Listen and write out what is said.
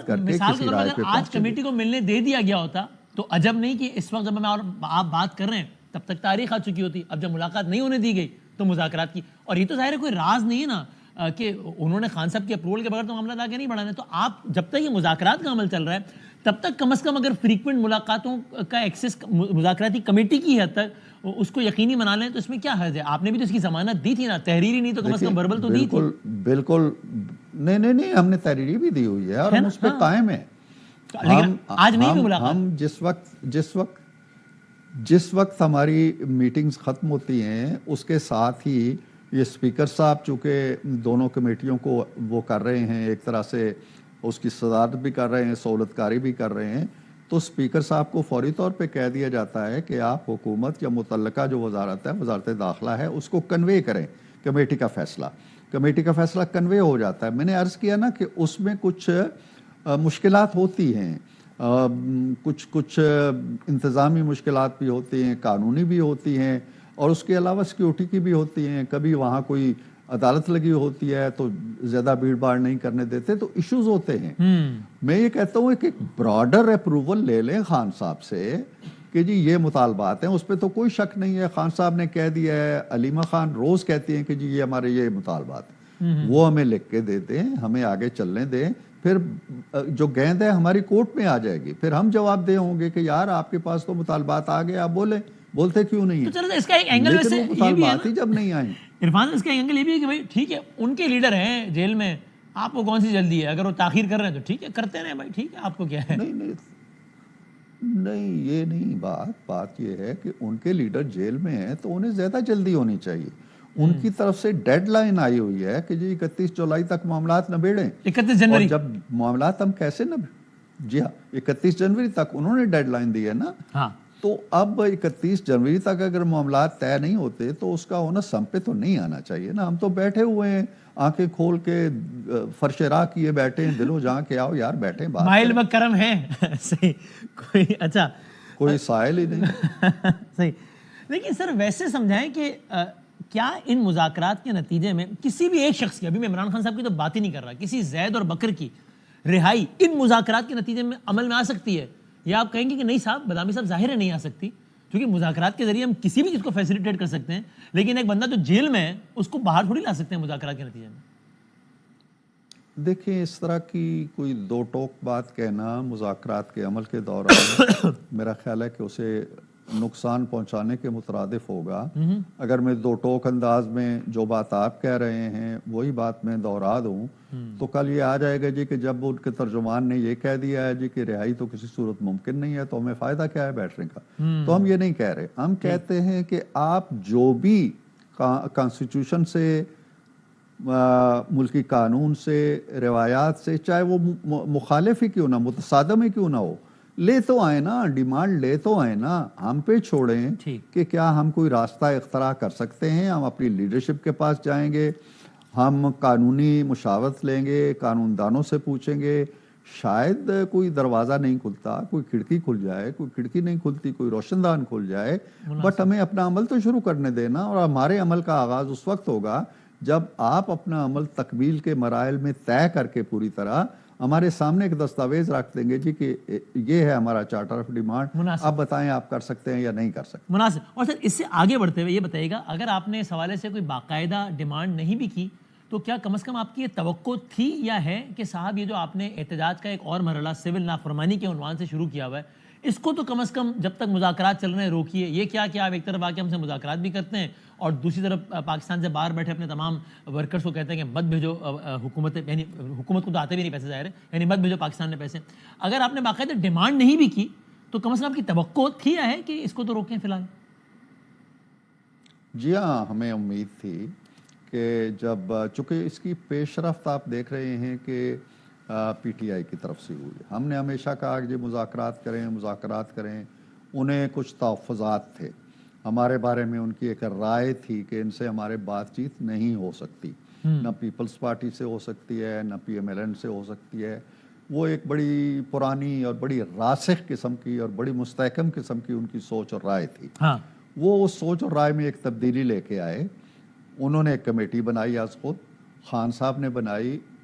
بات کر کے کسی رائے پہ آج کمیٹی کو ملنے دے دیا گیا ہوتا تو عجب نہیں کہ اس وقت جب آپ بات کر رہے ہیں تب تک تاریخ آ چکی ہوتی. اب جب ملاقات نہیں ہونے دی گئی تو مذاکرات کی, اور یہ تو ظاہر ہے کوئی راز نہیں ہے نا کہ انہوں نے خان صاحب کے اپروول کے بغیر تو معاملات آگے نہیں بڑھانے. تو آپ جب تک یہ مذاکرات کا عمل چل رہا ہے تب تک کم از کم اگر فریکوینٹ ملاقاتوں کا ایکسس مذاکراتی کمیٹی کی حد تک اس کو یقینی بنا لیں تو اس میں کیا حرج ہے؟ آپ نے بھی تو اس کی ضمانت دی تھی نا, تحریری نہیں تو کم از کم وربل تو دی تھی. بالکل نہیں ہم نے تحریری بھی دی ہوئی ہے اور ہم اس پہ قائم ہیں. آج نہیں بھی ملاقات. ہم جس وقت ہماری میٹنگز ختم ہوتی ہیں اس کے ساتھ ہی یہ اسپیکر صاحب چونکہ دونوں کمیٹیوں کو وہ کر رہے ہیں, ایک طرح سے اس کی صدارت بھی کر رہے ہیں, سہولت کاری بھی کر رہے ہیں, تو اسپیکر صاحب کو فوری طور پہ کہہ دیا جاتا ہے کہ آپ حکومت یا متعلقہ جو وزارت ہے, وزارت داخلہ ہے, اس کو کنوے کریں کمیٹی کا فیصلہ کنوے ہو جاتا ہے. میں نے عرض کیا نا کہ اس میں کچھ مشکلات ہوتی ہیں, کچھ انتظامی مشکلات بھی ہوتی ہیں, قانونی بھی ہوتی ہیں, اور اس کے علاوہ سیکیورٹی کی بھی ہوتی ہیں. کبھی وہاں کوئی عدالت لگی ہوتی ہے تو زیادہ بھیڑ بھاڑ نہیں کرنے دیتے, تو ایشوز ہوتے ہیں. میں یہ کہتا ہوں کہ ایک براڈر اپروول لے لیں خان صاحب سے کہ جی یہ مطالبات ہیں, اس پہ تو کوئی شک نہیں ہے. خان صاحب نے کہہ دیا ہے, علیمہ خان روز کہتی ہیں کہ جی یہ ہمارے یہ مطالبات, وہ ہمیں لکھ کے دے دیں, ہمیں آگے چلنے دیں. پھر جو گیند ہے ہماری کورٹ میں آ جائے گی, پھر ہم جواب دے ہوں گے کہ یار آپ کے پاس تو مطالبات آ گئے, آپ بولتے کیوں نہیں ہیں. اس کا ایک اینگل ویسے لیکن وہ مطالبات ہی جب نہیں آئیں. عرفان, اس کا اینگل یہ بھی ہے کہ بھائی ٹھیک ہے ان کے لیڈر ہیں جیل میں, آپ کو کون سی جلدی ہے؟ اگر وہ تاخیر کر رہے ہیں تو ٹھیک ہے, کرتے رہیں بھائی, ٹھیک ہے, آپ کو کیا ہے. نہیں یہ نہیں بات یہ ہے کہ ان کے لیڈر جیل میں ہیں تو انہیں زیادہ جلدی ہونی چاہیے. ان کی طرف سے ڈیڈ لائن آئی ہوئی ہے کہ جی 31 جولائی تک معاملات نبیڑیں. 31 جنوری, اور جب معاملات ہم کیسے جی ہاں 31 جنوری تک انہوں نے ڈیڈ لائن دی ہے نا. ہاں تو اب 31 جنوری تک اگر معاملات طے نہیں ہوتے تو اس کا ہونا سم پہ تو نہیں آنا چاہیے نا. ہم تو بیٹھے ہوئے ہیں آنکھیں کھول کے, فرش راہ کیے بیٹھے ہیں, دلو جہاں کے آؤ یار بیٹھے بات مائل بکرم ہے صحیح, کوئی اچھا کوئی سائل ہی نہیں صحیح. لیکن سر ویسے سمجھائیں کہ کیا ان مذاکرات کے نتیجے میں کسی بھی ایک شخص کی, ابھی میں عمران خان صاحب کی تو بات ہی نہیں کر رہا, کسی زید اور بکر کی رہائی ان مذاکرات کے نتیجے میں عمل میں آ سکتی ہے, یا آپ کہیں گے کہ نہیں صاحب, بادامی صاحب ظاہر ہے نہیں آ سکتی, کیونکہ مذاکرات کے ذریعے ہم کسی بھی چیز کو فیسیلیٹیٹ کر سکتے ہیں, لیکن ایک بندہ جو جیل میں ہے اس کو باہر تھوڑی لا سکتے ہیں مذاکرات کے نتیجے میں. دیکھیں اس طرح کی کوئی دو ٹوک بات کہنا مذاکرات کے عمل کے دوران میرا خیال ہے کہ اسے نقصان پہنچانے کے مترادف ہوگا. اگر میں دو ٹوک انداز میں جو بات آپ کہہ رہے ہیں وہی بات میں دوہرا دوں تو کل یہ آ جائے گا جی کہ جب ان کے ترجمان نے یہ کہہ دیا ہے جی کہ رہائی تو کسی صورت ممکن نہیں ہے تو ہمیں فائدہ کیا ہے بیٹھنے کا. تو ہم یہ نہیں کہہ رہے, ہم کہتے ہیں کہ آپ جو بھی کانسٹیٹیوشن سے, ملکی قانون سے, روایات سے, چاہے وہ مخالف ہی کیوں نہ, متصادم ہی کیوں نہ ہو, لے تو آئے نا, ڈیمانڈ لے تو آئے نا, ہم پہ چھوڑیں کہ کیا ہم کوئی راستہ اختراع کر سکتے ہیں. ہم اپنی لیڈرشپ کے پاس جائیں گے, ہم قانونی مشاورت لیں گے, قانون دانوں سے پوچھیں گے, شاید کوئی دروازہ نہیں کھلتا, کوئی کھڑکی کھل جائے, کوئی کھڑکی نہیں کھلتی, کوئی روشن دان کھل جائے, بٹ ہمیں اپنا عمل تو شروع کرنے دینا. اور ہمارے عمل کا آغاز اس وقت ہوگا جب آپ اپنا عمل تکمیل کے مراحل میں طے کر کے پوری طرح ہمارے سامنے ایک دستاویز رکھ دیں گے جی کہ یہ ہے ہمارا چارٹر آف ڈیمانڈ, آپ بتائیں آپ کر سکتے ہیں یا نہیں کر سکتے. مناسب. اور سر اس سے آگے بڑھتے ہوئے یہ بتائیے گا, اگر آپ نے اس حوالے سے کوئی باقاعدہ ڈیمانڈ نہیں بھی کی تو کیا کم از کم آپ کی یہ توقع تھی یا ہے کہ صاحب یہ جو آپ نے احتجاج کا ایک اور مرحلہ سول نافرمانی کے عنوان سے شروع کیا ہوا ہے, اس کو تو کم از کم جب تک مذاکرات چل رہے ہیں روکیے. یہ کیا کہ آپ ایک طرف آ کے ہم سے مذاکرات بھی کرتے ہیں اور دوسری طرف پاکستان سے باہر بیٹھے اپنے تمام ورکرز کو کہتے ہیں کہ مت بھیجو حکومت, یعنی حکومت کو تو آتے بھی نہیں پیسے ظاہر ہے, یعنی مت بھیجو پاکستان میں پیسے. اگر آپ نے باقاعدہ ڈیمانڈ نہیں بھی کی تو کم از کم آپ کی توقع تھی ہے کہ اس کو تو روکیں فی الحال. جی ہاں, ہمیں امید تھی کہ جب چونکہ اس کی پیش رفت آپ دیکھ رہے ہیں کہ پی ٹی آئی کی طرف سے ہوئی, ہم نے ہمیشہ کہا کہ مذاکرات کریں. انہیں کچھ تحفظات تھے ہمارے بارے میں, ان کی ایک رائے تھی کہ ان سے ہمارے بات چیت نہیں ہو سکتی, نہ پیپلز پارٹی سے ہو سکتی ہے, نہ پی ایم ایل این سے ہو سکتی ہے. وہ ایک بڑی پرانی اور بڑی راسخ قسم کی اور بڑی مستحکم قسم کی ان کی سوچ اور رائے تھی. وہ اس سوچ اور رائے میں ایک تبدیلی لے کے آئے. انہوں نے ایک کمیٹی بنائی, آج خود خان صاحب نے بنائی,